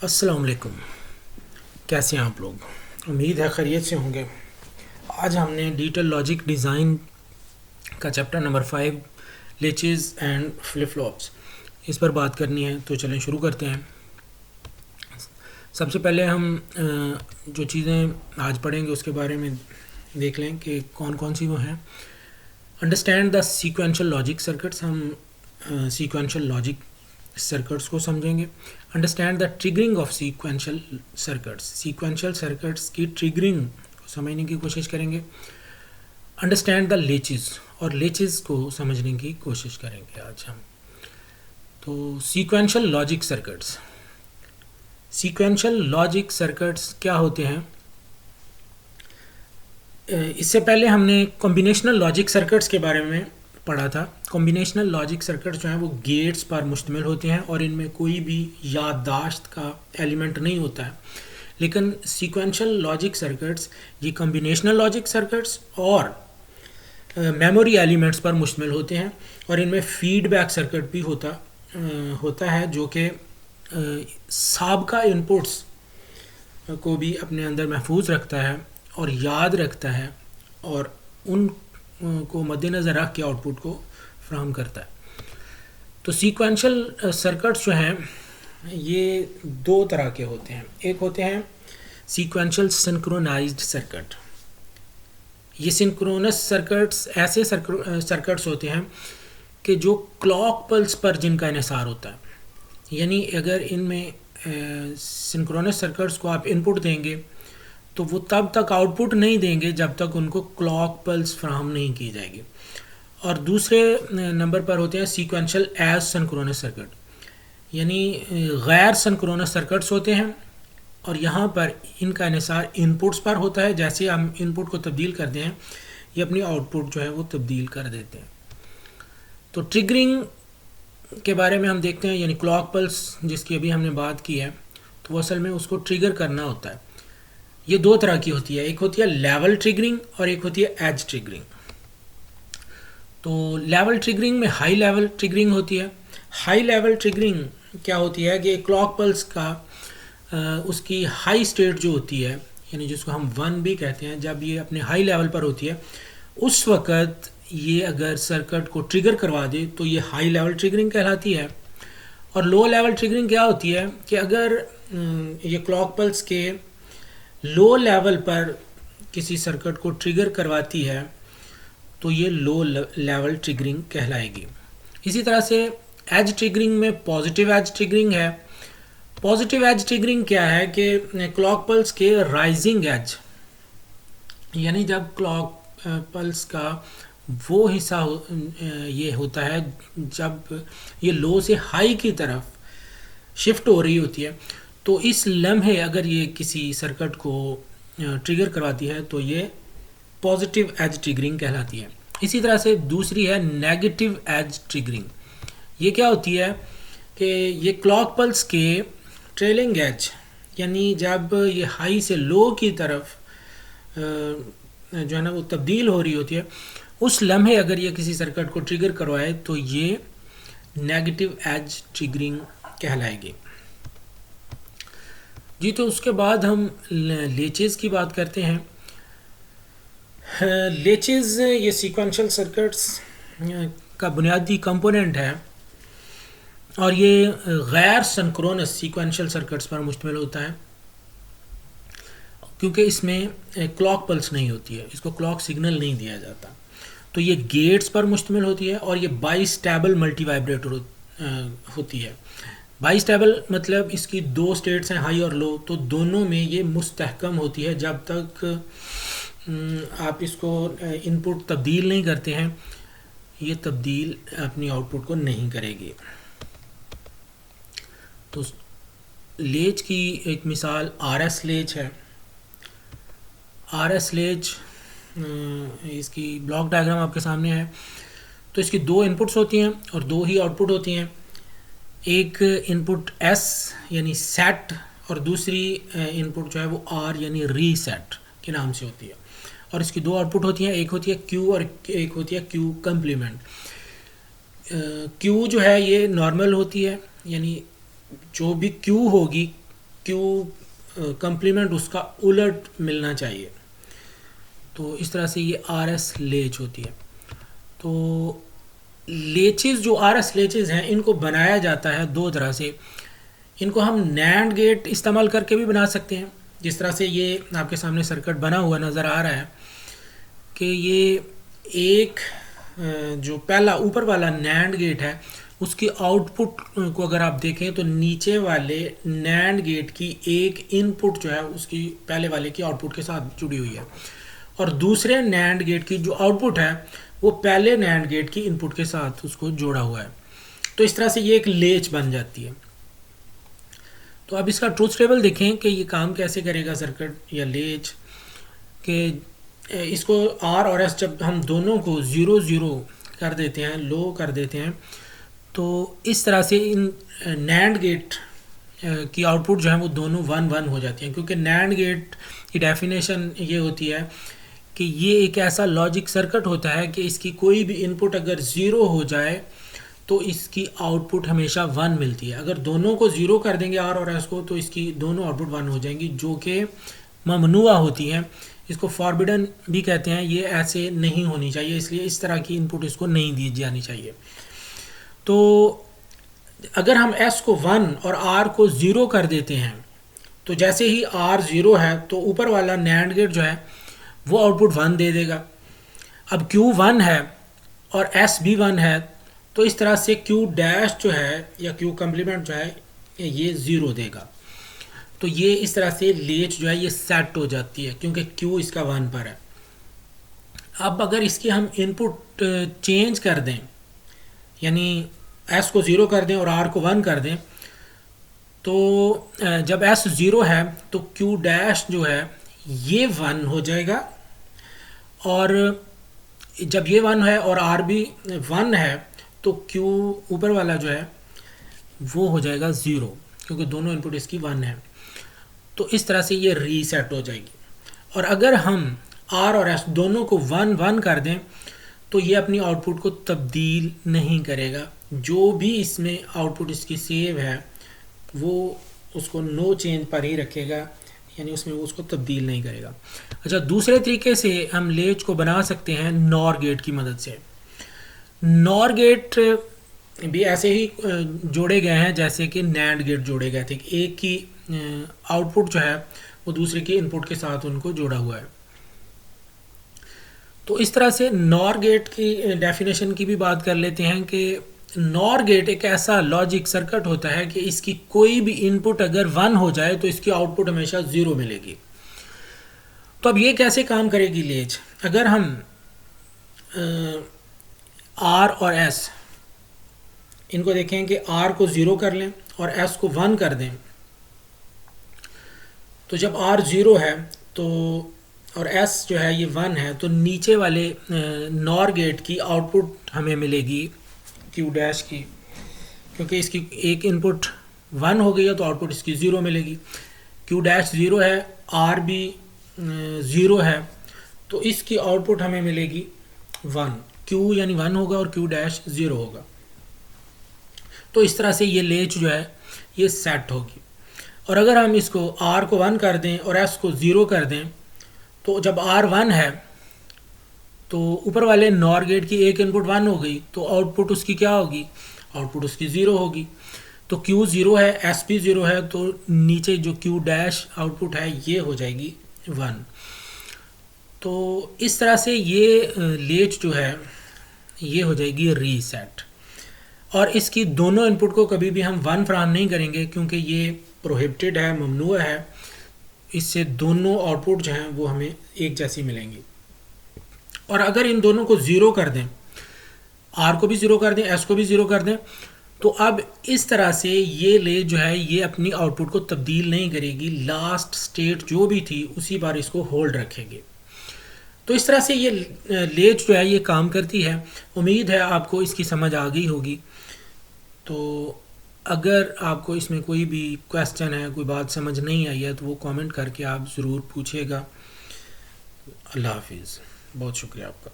अस्सलाम वालेकुम। कैसे हैं आप लोग? उम्मीद है खैरियत से होंगे। आज हमने डिजिटल लॉजिक डिज़ाइन का chapter number 5 लेचेस and flip flops इस पर बात करनी है, तो चलें शुरू करते हैं। सबसे पहले हम जो चीज़ें आज पढ़ेंगे उसके बारे में देख लें कि कौन कौन सी वो हैं। Understand the sequential logic circuits, हम सीक्वेंशियल लॉजिक सर्किट्स को समझेंगे। Understand the triggering of sequential circuits, sequential circuits की ट्रिगरिंग को समझने की कोशिश करेंगे। अंडरस्टैंड द लेचेस, और लेचेस को समझने की कोशिश करेंगे आज हम। तो sequential logic circuits, sequential logic circuits क्या होते हैं? इससे पहले हमने कॉम्बिनेशनल लॉजिक सर्किट्स के बारे में पढ़ा था। कॉम्बिनेशनल लॉजिक सर्किट्स जो हैं वो गेट्स पर मुश्तमिल होते हैं और इनमें कोई भी याददाश्त का एलिमेंट नहीं होता है। लेकिन सीक्वेंशियल लॉजिक सर्किट्स ये कॉम्बिनेशनल लॉजिक सर्किट्स और मेमोरी एलिमेंट्स पर मुश्तमिल होते हैं और इनमें फीडबैक सर्किट भी होता है जो कि साबका इनपुट्स को भी अपने अंदर महफूज रखता है और याद रखता है और उन को मद्देनज़र रख के आउटपुट को फ्राहम करता है। तो सीक्वेंशियल सर्किट्स जो हैं ये दो तरह के होते हैं। एक होते हैं सीक्वेंशियल सिंक्रोनाइज्ड सर्किट। ये सिंक्रोनस सर्किट्स ऐसे सर्किट्स होते हैं कि जो क्लॉक पल्स पर जिनका इन्हिसार होता है। यानी अगर इनमें सिंक्रोनस सर्किट्स को आप इनपुट देंगे तो वो तब तक आउटपुट नहीं देंगे जब तक उनको क्लॉक पल्स फ्राहम नहीं की जाएगी। और दूसरे नंबर पर होते हैं सीक्वेंशियल एज सिंक्रोनस सर्किट, यानी गैर सिंक्रोनस सर्किट्स होते हैं और यहाँ पर इनका इन्हिसार इनपुट्स पर होता है। जैसे हम इनपुट को तब्दील करते हैं ये अपनी आउटपुट जो है वो तब्दील कर देते हैं। तो ट्रिगरिंग के बारे में हम देखते हैं, यानी क्लॉक पल्स जिसकी अभी हमने बात की है, तो वो असल में उसको ट्रिगर करना होता है। ये दो तरह की होती है, एक होती है लेवल ट्रिगरिंग और एक होती है एज ट्रिगरिंग। तो लेवल ट्रिगरिंग में हाई लेवल ट्रिगरिंग होती है। हाई लेवल ट्रिगरिंग क्या होती है कि क्लॉक पल्स का उसकी हाई स्टेट जो होती है, यानी जिसको हम 1 भी कहते हैं, जब ये अपने हाई लेवल पर होती है उस वक़्त ये अगर सर्किट को ट्रिगर करवा दे तो ये हाई लेवल ट्रिगरिंग कहलाती है। और लो लेवल ट्रिगरिंग क्या होती है कि अगर ये क्लॉक पल्स के लो लेवल पर किसी सर्किट को ट्रिगर करवाती है तो ये लो लेवल ट्रिगरिंग कहलाएगी। इसी तरह से एज ट्रिगरिंग में पॉजिटिव एज ट्रिगरिंग है। पॉजिटिव एज ट्रिगरिंग क्या है कि क्लॉक पल्स के राइजिंग एज, यानी जब क्लॉक पल्स का वो हिस्सा ये होता है जब ये लो से हाई की तरफ शिफ्ट हो रही होती है, तो इस लम्हे अगर ये किसी सर्किट को ट्रिगर करवाती है तो ये पॉजिटिव एज ट्रिगरिंग कहलाती है। इसी तरह से दूसरी है नेगेटिव एज ट्रिगरिंग। ये क्या होती है कि ये क्लॉक पल्स के ट्रेलिंग एज, यानी जब ये हाई से लो की तरफ जो है ना वो तब्दील हो रही होती है, उस लम्हे अगर ये किसी सर्किट को ट्रिगर करवाए तो ये नेगेटिव एज ट्रिगरिंग कहलाएगी। जी, तो उसके बाद हम लेचेस की बात करते हैं। लेचेस ये सीक्वेंशियल सर्किट्स का बुनियादी कंपोनेंट है और ये गैर सिंक्रोनस सीक्वेंशियल सर्किट्स पर मुश्तमिल होता है क्योंकि इसमें क्लॉक पल्स नहीं होती है, इसको क्लॉक सिग्नल नहीं दिया जाता। तो ये गेट्स पर मुश्तमिल होती है और ये बाइस्टेबल मल्टी वाइब्रेटर होती है। बाइस्टेबल मतलब इसकी दो स्टेट्स हैं, हाई और लो, तो दोनों में ये मुस्तहकम होती है। जब तक आप इसको इनपुट तब्दील नहीं करते हैं ये तब्दील अपनी आउटपुट को नहीं करेगी। तो लेच की एक मिसाल आरएस लेच है। आरएस लेच इसकी ब्लॉक डायग्राम आपके सामने है। तो इसकी दो इनपुट्स होती हैं और दो ही आउटपुट होती हैं। एक इनपुट एस यानी सेट और दूसरी इनपुट जो है वो आर यानी रीसेट के नाम से होती है। और इसकी दो आउटपुट होती हैं, एक होती है क्यू और एक होती है क्यू कम्प्लीमेंट। क्यू जो है ये नॉर्मल होती है, यानी जो भी क्यू होगी क्यू कंप्लीमेंट उसका उलट मिलना चाहिए। तो इस तरह से ये आर एस लेच होती है। तो लेचेस जो आर एस लेचेस हैं इनको बनाया जाता है दो तरह से। इनको हम नैंड गेट इस्तेमाल करके भी बना सकते हैं, जिस तरह से ये आपके सामने सर्किट बना हुआ नज़र आ रहा है कि ये एक जो पहला ऊपर वाला नैंड गेट है उसकी आउटपुट को अगर आप देखें तो नीचे वाले नैंड गेट की एक इनपुट जो है उसकी पहले वाले की आउटपुट के साथ जुड़ी हुई है, और दूसरे नैंड गेट की जो आउटपुट है वो पहले नैंड गेट की इनपुट के साथ उसको जोड़ा हुआ है। तो इस तरह से ये एक लेच बन जाती है। तो अब इसका ट्रूथ टेबल देखें कि ये काम कैसे करेगा सर्किट या लेच कि इसको आर और एस जब हम दोनों को 0 कर देते हैं, लो कर देते हैं, तो इस तरह से इन नैंड गेट की आउटपुट जो है वो दोनों 1 हो जाती हैं, क्योंकि नैंड गेट की डेफिनेशन ये होती है कि ये एक ऐसा लॉजिक सर्किट होता है कि इसकी कोई भी इनपुट अगर 0 हो जाए तो इसकी आउटपुट हमेशा 1 मिलती है। अगर दोनों को 0 कर देंगे आर और एस को तो इसकी दोनों आउटपुट 1 हो जाएंगी, जो कि ममनुआ होती हैं। इसको फॉरबिडन भी कहते हैं, ये ऐसे नहीं होनी चाहिए, इसलिए इस तरह की इनपुट इसको नहीं दी जानी चाहिए। तो अगर हम एस को 1 और आर को 0 कर देते हैं तो जैसे ही आर 0 है तो ऊपर वाला नैंड गेट जो है वो आउटपुट 1 दे देगा। अब क्यू 1 है और एस भी 1 है, तो इस तरह से क्यू डैश जो है या क्यू कम्प्लीमेंट जो है ये 0 देगा। तो ये इस तरह से लेच जो है ये सेट हो जाती है क्योंकि क्यू इसका 1 पर है। अब अगर इसकी हम इनपुट चेंज कर दें, यानी एस को 0 कर दें और आर को 1 कर दें, तो जब एस 0 है तो क्यू डैश जो है ये 1 हो जाएगा, और जब ये 1 है और आर भी 1 है तो क्यू ऊपर वाला जो है वो हो जाएगा 0, क्योंकि दोनों इनपुट इसकी 1 है। तो इस तरह से ये रीसेट हो जाएगी। और अगर हम आर और एस दोनों को 1 कर दें तो ये अपनी आउटपुट को तब्दील नहीं करेगा। जो भी इसमें आउटपुट इसकी सेव है वो उसको नो चेंज पर ही रखेगा, यानी उसमें वो उसको तब्दील नहीं करेगा। अच्छा, दूसरे तरीके से हम लेच को बना सकते हैं नॉर गेट की मदद से। नॉर गेट भी ऐसे ही जोड़े गए हैं जैसे कि नैंड गेट जोड़े गए थे। एक की आउटपुट जो है वो दूसरे की इनपुट के साथ उनको जोड़ा हुआ है। तो इस तरह से नॉर गेट की डेफिनेशन की भी बात कर लेते हैं कि नॉर गेट एक ऐसा लॉजिक सर्किट होता है कि इसकी कोई भी इनपुट अगर 1 हो जाए तो इसकी आउटपुट हमेशा 0 मिलेगी। तो अब ये कैसे काम करेगी लेच? अगर हम आर और एस इनको देखें कि आर को 0 कर लें और एस को 1 कर दें, तो जब आर 0 है तो और एस जो है ये 1 है, तो नीचे वाले नॉर गेट की आउटपुट हमें मिलेगी क्यू डैश की, क्योंकि इसकी एक इनपुट 1 हो गई है तो आउटपुट इसकी 0 मिलेगी। क्यू डैश 0 है, आर भी 0 है, तो इसकी आउटपुट हमें मिलेगी 1। क्यू यानी 1 होगा और क्यू डैश 0 होगा। तो इस तरह से ये लेच जो है ये सेट होगी। और अगर हम इसको आर को 1 कर दें और एस को 0 कर दें, तो जब आर 1 है तो ऊपर वाले नॉर गेट की एक इनपुट 1 हो गई, तो आउटपुट उसकी क्या होगी? आउटपुट उसकी 0 होगी। तो क्यू 0 है, एस भी 0 है, तो नीचे जो क्यू डैश आउटपुट है ये हो जाएगी 1। तो इस तरह से ये लेच जो है ये हो जाएगी रीसेट। और इसकी दोनों इनपुट को कभी भी हम 1 फराहम नहीं करेंगे क्योंकि ये प्रोहिबिटेड है, ममनुआ है। इससे दोनों आउटपुट जो हैं वो हमें एक जैसी मिलेंगी। और अगर इन दोनों को 0 कर दें, आर को भी 0 कर दें, एस को भी 0 कर दें, तो अब इस तरह से ये लेच जो है ये अपनी आउटपुट को तब्दील नहीं करेगी, लास्ट स्टेट जो भी थी उसी बार इसको होल्ड रखेगी। तो इस तरह से ये लेच जो है ये काम करती है। उम्मीद है आपको इसकी समझ आ गई होगी। तो अगर आपको इसमें कोई भी क्वेश्चन है, कोई बात समझ नहीं आई है, तो वो कमेंट करके आप ज़रूर पूछिएगा। अल्लाह हाफिज़, बहुत शुक्रिया आपका।